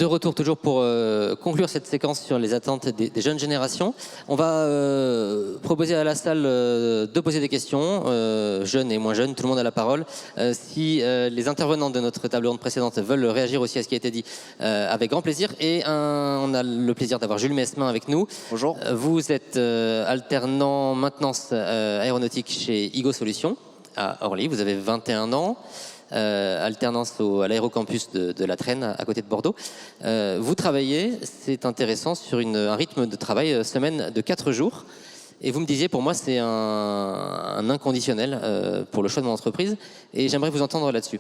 retour toujours pour conclure cette séquence sur les attentes des jeunes générations. On va proposer à la salle de poser des questions, jeunes et moins jeunes, tout le monde a la parole. Si les intervenants de notre table ronde précédente veulent réagir aussi à ce qui a été dit, avec grand plaisir. Et on a le plaisir d'avoir Jules Mesmin avec nous. Bonjour. Vous êtes alternant maintenance aéronautique chez Igo Solutions à Orly, vous avez 21 ans. Alternance à l'aérocampus de la Traîne à côté de Bordeaux. Vous travaillez, c'est intéressant, sur un rythme de travail semaine de 4 jours. Et vous me disiez, pour moi, c'est un inconditionnel pour le choix de mon entreprise. Et j'aimerais vous entendre là-dessus.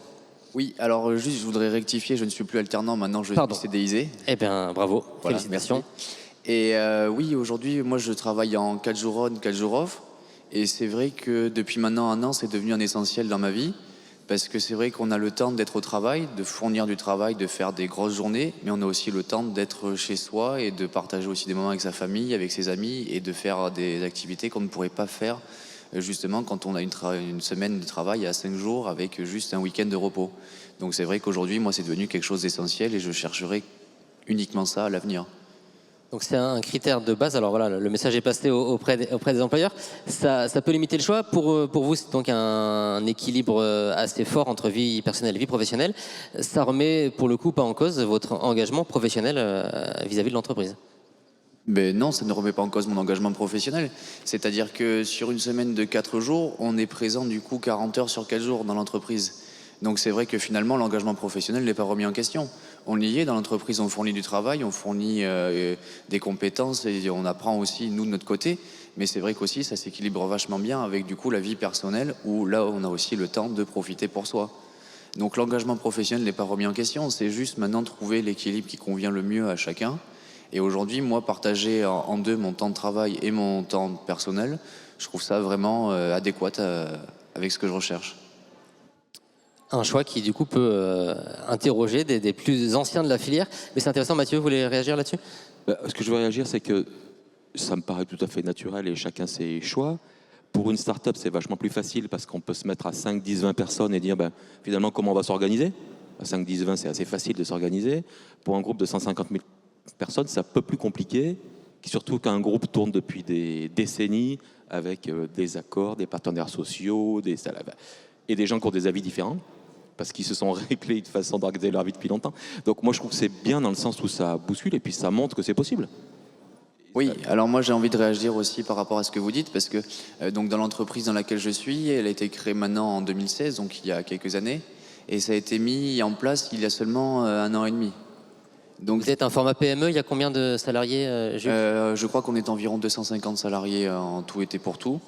Oui, alors juste, je voudrais rectifier, je ne suis plus alternant, maintenant je suis CDIsé. Eh bien, bravo, voilà, félicitations. Merci. Et oui, aujourd'hui, moi je travaille en 4 jours on, 4 jours off. Et c'est vrai que depuis maintenant 1 an, c'est devenu un essentiel dans ma vie. Parce que c'est vrai qu'on a le temps d'être au travail, de fournir du travail, de faire des grosses journées, mais on a aussi le temps d'être chez soi et de partager aussi des moments avec sa famille, avec ses amis, et de faire des activités qu'on ne pourrait pas faire justement quand on a une semaine de travail à 5 jours avec juste un week-end de repos. Donc c'est vrai qu'aujourd'hui, moi, c'est devenu quelque chose d'essentiel et je chercherai uniquement ça à l'avenir. Donc c'est un critère de base. Alors voilà, le message est passé auprès des employeurs. Ça peut limiter le choix. Pour vous, c'est donc un équilibre assez fort entre vie personnelle et vie professionnelle. Ça remet pour le coup pas en cause votre engagement professionnel vis-à-vis de l'entreprise. Mais non, ça ne remet pas en cause mon engagement professionnel. C'est-à-dire que sur une semaine de 4 jours, on est présent du coup 40 heures sur 4 jours dans l'entreprise. Donc c'est vrai que finalement l'engagement professionnel n'est pas remis en question. On y est dans l'entreprise, on fournit du travail, on fournit des compétences et on apprend aussi nous de notre côté. Mais c'est vrai qu'aussi ça s'équilibre vachement bien avec du coup la vie personnelle où là on a aussi le temps de profiter pour soi. Donc l'engagement professionnel n'est pas remis en question, c'est juste maintenant trouver l'équilibre qui convient le mieux à chacun. Et aujourd'hui, moi, partager en deux mon temps de travail et mon temps personnel, je trouve ça vraiment adéquat avec ce que je recherche. Un choix qui, du coup, peut interroger des plus anciens de la filière. Mais c'est intéressant, Mathieu, vous voulez réagir là-dessus ? Ce que je veux réagir, c'est que ça me paraît tout à fait naturel et chacun ses choix. Pour une start-up, c'est vachement plus facile parce qu'on peut se mettre à 5, 10, 20 personnes et dire finalement comment on va s'organiser. À 5, 10, 20, c'est assez facile de s'organiser. Pour un groupe de 150 000 personnes, c'est un peu plus compliqué. Surtout qu'un groupe tourne depuis des décennies avec des accords, des partenaires sociaux, et des gens qui ont des avis différents, parce qu'ils se sont réglés de façon d'organiser leur vie depuis longtemps. Donc moi, je trouve que c'est bien dans le sens où ça bouscule et puis ça montre que c'est possible. Oui, alors moi j'ai envie de réagir aussi par rapport à ce que vous dites, parce que donc dans l'entreprise dans laquelle je suis, elle a été créée maintenant en 2016, donc il y a quelques années, et ça a été mis en place il y a seulement 1 an et demi. Donc, vous êtes un format PME, il y a combien de salariés, Jules ? Je crois qu'on est environ 250 salariés en tout et pour tout.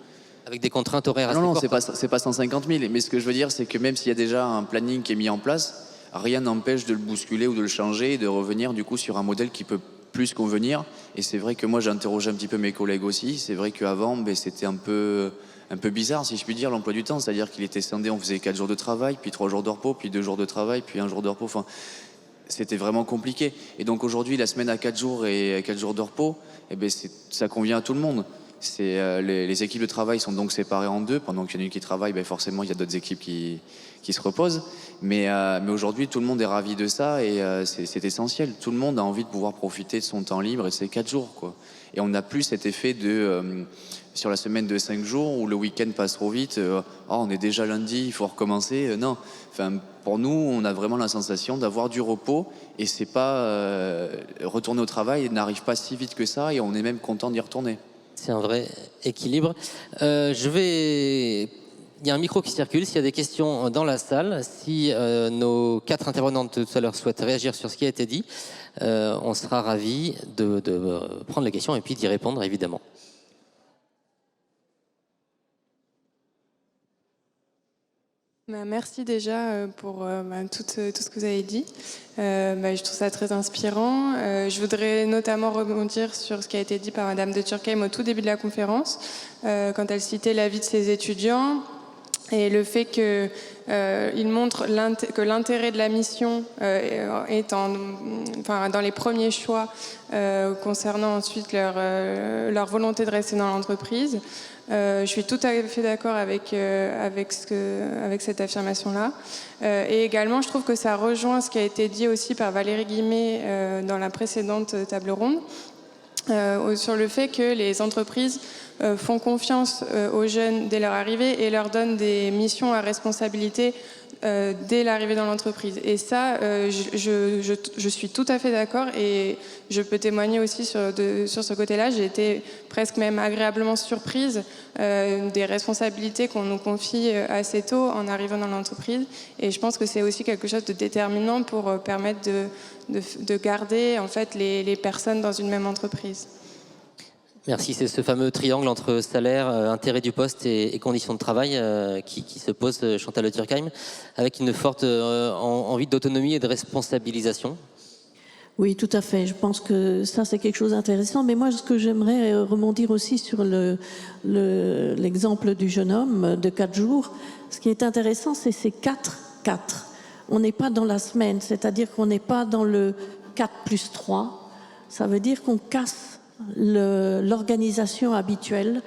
Avec des contraintes horaires assez Non, fortes. c'est pas 150 000. Mais ce que je veux dire, c'est que même s'il y a déjà un planning qui est mis en place, rien n'empêche de le bousculer ou de le changer et de revenir du coup sur un modèle qui peut plus convenir. Et c'est vrai que moi, j'ai interrogé un petit peu mes collègues aussi. C'est vrai qu'avant, c'était un peu bizarre, si je puis dire, l'emploi du temps. C'est-à-dire qu'il était scindé, on faisait 4 jours de travail, puis 3 jours de repos, puis 2 jours de travail, puis 1 jour de repos. Enfin, c'était vraiment compliqué. Et donc aujourd'hui, la semaine à 4 jours et 4 jours de repos, ça convient à tout le monde. Les équipes de travail sont donc séparées en deux. Pendant qu'il y en a une qui travaille, forcément, il y a d'autres équipes qui se reposent. Mais aujourd'hui, tout le monde est ravi de ça et c'est essentiel. Tout le monde a envie de pouvoir profiter de son temps libre et de ces 4 jours, quoi. Et on n'a plus cet effet sur la semaine de 5 jours où le week-end passe trop vite. On est déjà lundi, il faut recommencer. Non. Enfin, pour nous, on a vraiment la sensation d'avoir du repos et c'est pas retourner au travail n'arrive pas si vite que ça et on est même content d'y retourner. C'est un vrai équilibre. Il y a un micro qui circule. S'il y a des questions dans la salle, si nos 4 intervenantes tout à l'heure souhaitent réagir sur ce qui a été dit, on sera ravis de prendre les questions et puis d'y répondre, évidemment. Merci déjà pour tout ce que vous avez dit. Je trouve ça très inspirant. Je voudrais notamment rebondir sur ce qui a été dit par Madame de Turckheim au tout début de la conférence, quand elle citait l'avis de ses étudiants. Et le fait qu'il montre que l'intérêt de la mission est dans les premiers choix concernant ensuite leur volonté de rester dans l'entreprise. Je suis tout à fait d'accord avec cette affirmation-là. Et également, je trouve que ça rejoint ce qui a été dit aussi par Valérie Guillemet dans la précédente table ronde, sur le fait que les entreprises font confiance aux jeunes dès leur arrivée et leur donnent des missions à responsabilité dès l'arrivée dans l'entreprise. Et ça, je suis tout à fait d'accord et je peux témoigner aussi sur ce côté-là. J'ai été presque même agréablement surprise des responsabilités qu'on nous confie assez tôt en arrivant dans l'entreprise. Et je pense que c'est aussi quelque chose de déterminant pour permettre de garder en fait les personnes dans une même entreprise. Merci, c'est ce fameux triangle entre salaire, intérêt du poste et conditions de travail qui se pose, Chantal Le Turckheim, avec une forte envie d'autonomie et de responsabilisation. Oui, tout à fait. Je pense que ça, c'est quelque chose d'intéressant. Mais moi, ce que j'aimerais rebondir aussi sur l'exemple du jeune homme de 4 jours. Ce qui est intéressant, c'est ces 4. On n'est pas dans la semaine, c'est-à-dire qu'on n'est pas dans le 4+3. Ça veut dire qu'on casse l'organisation habituelle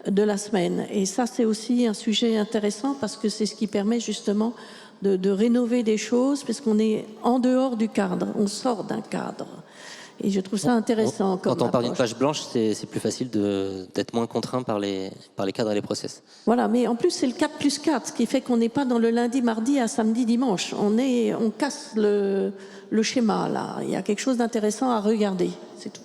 de la semaine. Et ça, c'est aussi un sujet intéressant parce que c'est ce qui permet justement de rénover des choses, parce qu'on est en dehors du cadre, on sort d'un cadre. Et je trouve ça intéressant. Quand on parle d'une page blanche, c'est plus facile d'être moins contraint par les cadres et les process. Voilà, mais en plus, c'est le 4+4, ce qui fait qu'on n'est pas dans le lundi, mardi à samedi, dimanche. On casse le schéma, là. Il y a quelque chose d'intéressant à regarder, c'est tout.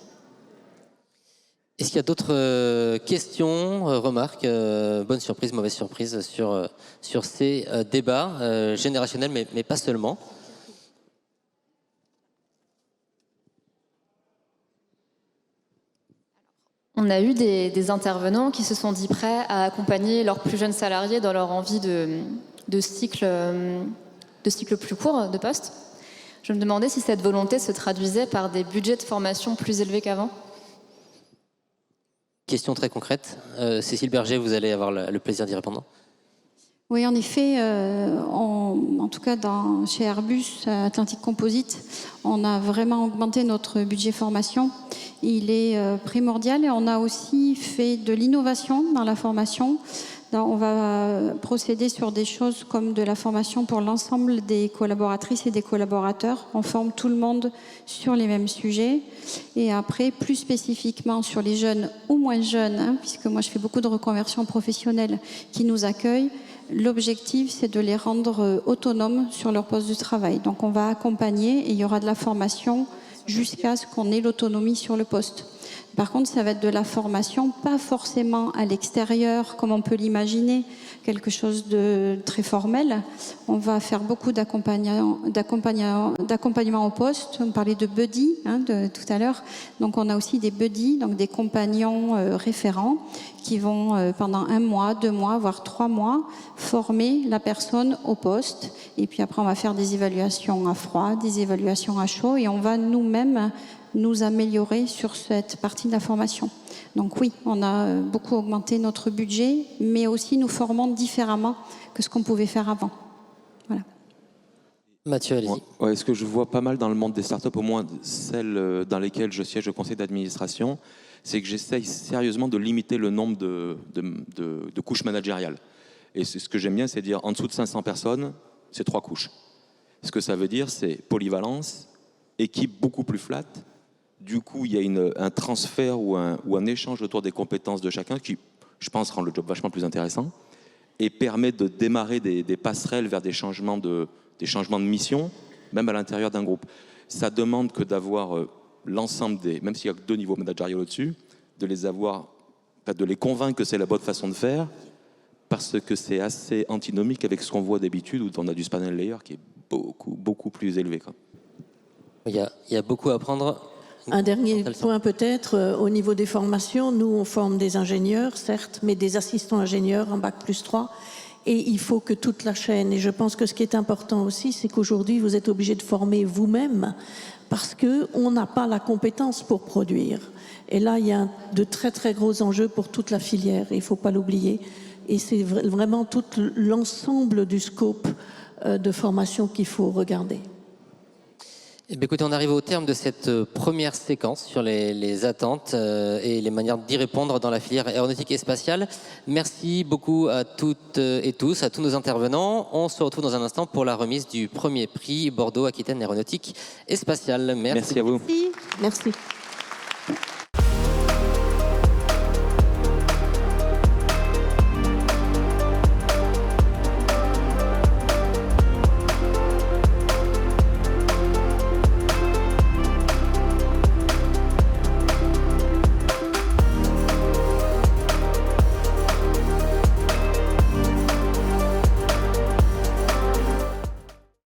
Est-ce qu'il y a d'autres questions, remarques, bonnes surprises, mauvaises surprises sur ces débats générationnels, mais pas seulement? On a eu des intervenants qui se sont dit prêts à accompagner leurs plus jeunes salariés dans leur envie de cycle plus court de poste. Je me demandais si cette volonté se traduisait par des budgets de formation plus élevés qu'avant. Question très concrète. Cécile Berger, vous allez avoir le plaisir d'y répondre. Oui, en effet, en tout cas chez Airbus Atlantique Composite, on a vraiment augmenté notre budget formation. Il est primordial et on a aussi fait de l'innovation dans la formation. On va procéder sur des choses comme de la formation pour l'ensemble des collaboratrices et des collaborateurs. On forme tout le monde sur les mêmes sujets. Et après, plus spécifiquement sur les jeunes ou moins jeunes, puisque moi je fais beaucoup de reconversions professionnelles qui nous accueillent, l'objectif c'est de les rendre autonomes sur leur poste de travail. Donc on va accompagner et il y aura de la formation jusqu'à ce qu'on ait l'autonomie sur le poste. Par contre, ça va être de la formation, pas forcément à l'extérieur, comme on peut l'imaginer, quelque chose de très formel. On va faire beaucoup d'accompagnement au poste. On parlait de buddy tout à l'heure. Donc, on a aussi des buddies, donc des compagnons référents qui vont, pendant 1 mois, 2 mois, voire 3 mois, former la personne au poste. Et puis après, on va faire des évaluations à froid, des évaluations à chaud, et on va nous-mêmes nous améliorer sur cette partie de la formation. Donc oui, on a beaucoup augmenté notre budget, mais aussi nous formons différemment que ce qu'on pouvait faire avant. Voilà. Mathieu, allez-y. Ouais, ce que je vois pas mal dans le monde des startups, au moins celles dans lesquelles je siège au conseil d'administration, c'est que j'essaye sérieusement de limiter le nombre de couches managériales. Et ce que j'aime bien, c'est dire en dessous de 500 personnes, c'est 3 couches. Ce que ça veut dire, c'est polyvalence, équipe beaucoup plus flat. Du coup, il y a un transfert ou un échange autour des compétences de chacun qui, je pense, rend le job vachement plus intéressant et permet de démarrer des passerelles vers des changements de mission, même à l'intérieur d'un groupe. Ça demande que d'avoir l'ensemble même s'il n'y a que 2 niveaux managériaux au-dessus, de les convaincre que c'est la bonne façon de faire, parce que c'est assez antinomique avec ce qu'on voit d'habitude, où on a du spanner layer qui est beaucoup plus élevé, quoi. Il y a beaucoup à apprendre. Un dernier point peut-être, au niveau des formations, nous on forme des ingénieurs, certes, mais des assistants ingénieurs en Bac+3, et il faut que toute la chaîne, et je pense que ce qui est important aussi, c'est qu'aujourd'hui vous êtes obligés de former vous-même, parce qu'on n'a pas la compétence pour produire. Et là, il y a de très très gros enjeux pour toute la filière, il ne faut pas l'oublier. Et c'est vraiment tout l'ensemble du scope de formation qu'il faut regarder. Eh bien, écoutez, on arrive au terme de cette première séquence sur les attentes et les manières d'y répondre dans la filière aéronautique et spatiale. Merci beaucoup à toutes et tous, à tous nos intervenants. On se retrouve dans un instant pour la remise du premier prix Bordeaux Aquitaine Aéronautique et Spatiale. Merci à vous. Merci.